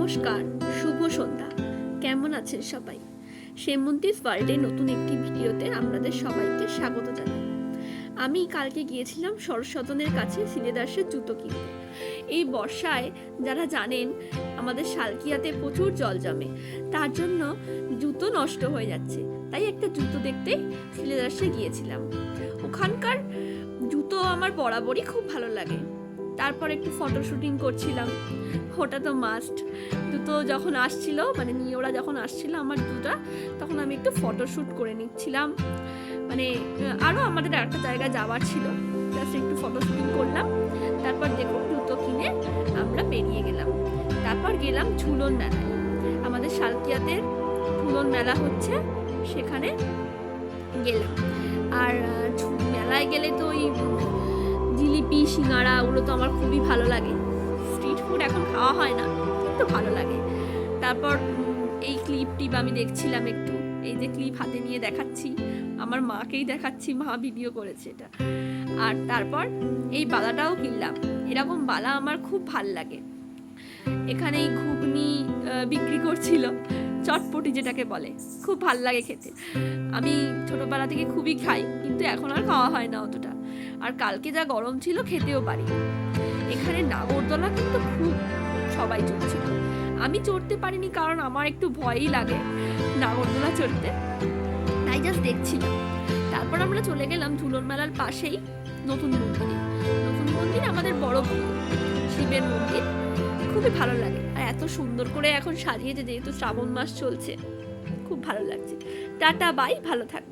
নমস্কার, শুভ সন্ধ্যা। কেমন আছেন সবাই? সেমন্তিস ওয়ার্ল্ডে নতুন একটি ভিডিওতে আপনাদের সবাইকে স্বাগত জানাই। আমি কালকে গিয়েছিলাম সরস্বতনের কাছে সিলেদাসের জুতো কিনতে। এই বর্ষায় যারা জানেন আমাদের শালকিয়াতে প্রচুর জল জমে, তার জন্য জুতো নষ্ট হয়ে যাচ্ছে। তাই একটা জুতো দেখতে সিলেদাসে গিয়েছিলাম। ওখানকার জুতো আমার বরাবরই খুব ভালো লাগে। তারপর একটু ফটো শুটিং করছিলাম, ওটা তো মাস্ট। জুতো যখন আসছিল, মানে নিয়ে ওরা যখন আসছিল আমার জুতোটা, তখন আমি একটু ফটো শ্যুট করে নিচ্ছিলাম। মানে আরও আমাদের একটা জায়গায় যাওয়ার ছিল, জাস্ট একটু ফটো শুটিং করলাম। তারপর দেখুন জুতো কিনে আমরা বেরিয়ে গেলাম। তারপর গেলাম ঝুলন মেলায়। আমাদের শালকিয়াতে ঝুলন মেলা হচ্ছে, সেখানে গেলাম। আর মেলায় গেলে তো ওই জিলিপি, সিঙ্গাড়া, ওগুলো তো আমার খুবই ভালো লাগে। স্ট্রিট ফুড এখন খাওয়া হয় না, কিন্তু ভালো লাগে। তারপর এই ক্লিপটি আমি দেখছিলাম একটু, এই যে ক্লিপ হাতে নিয়ে দেখাচ্ছি, আমার মাকেই দেখাচ্ছি, মা ভিডিও করেছে এটা। আর তারপর এই বালাটাও কিনলাম। এরকম বালা আমার খুব ভাল লাগে। এখানে এই ঘুগনি বিক্রি করছিল, চটপটি যেটাকে বলে, খুব ভাল লাগে খেতে। আমি ছোটবেলা থেকে খুবই খাই, কিন্তু এখন আর খাওয়া হয় না অতটা। আর কালকে যা গরম ছিল, খেতেও পারি। এখানে নাগরদোলা কিন্তু খুব সবাই চড়ছিল। আমি চড়তে পারিনি, কারণ আমার একটু ভয়ই লাগে নাগরদোলা চড়তে, তাই জাস্ট দেখছিলাম। তারপর আমরা চলে গেলাম ঝুলন মেলার পাশেই নতুন মন্দিরে। নতুন মন্দির আমাদের বড় শিবের মন্দির, খুবই ভালো লাগে। আর এত সুন্দর করে এখন সাজিয়েছে, যেহেতু শ্রাবণ মাস চলছে, খুব ভালো লাগছে। টাটা, বাই, ভালো থাকবে।